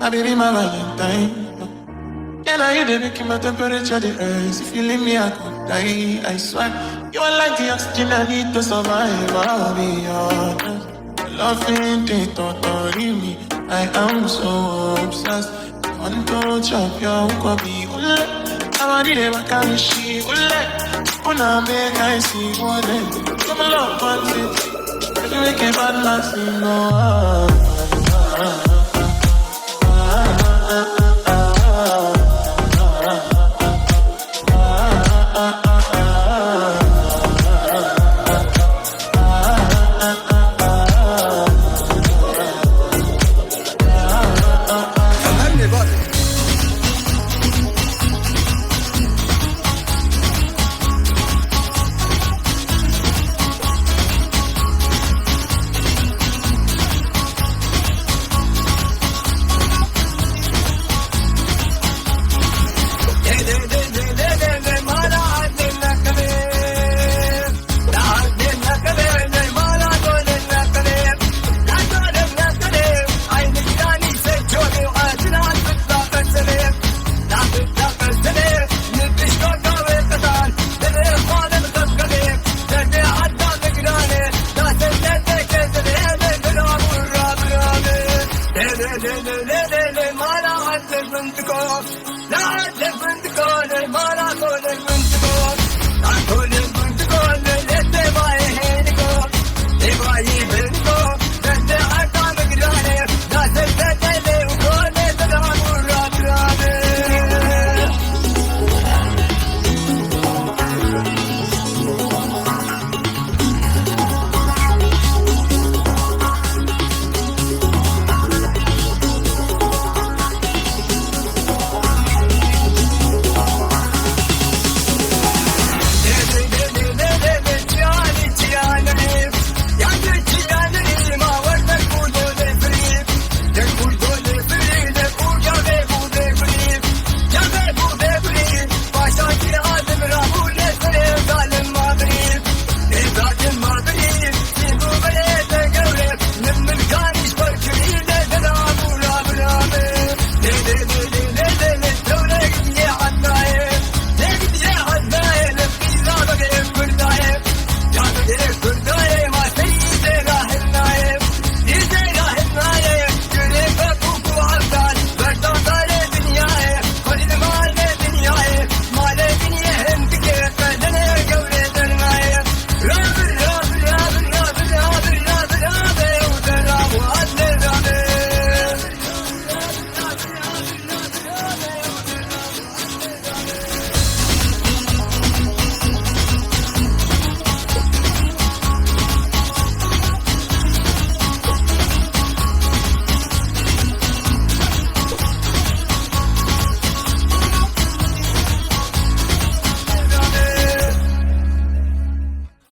My baby, my Valentine. Yeah, now you they making my temperature the rise. If you leave me, I could die. I swear, you are like the oxygen I need to survive. I'll be honest. Loving the totally me. I am so obsessed. I want to chop your kobe. I want to live a kamishi. Una make I see one. Come along, one city. If you make a bad man sing, no.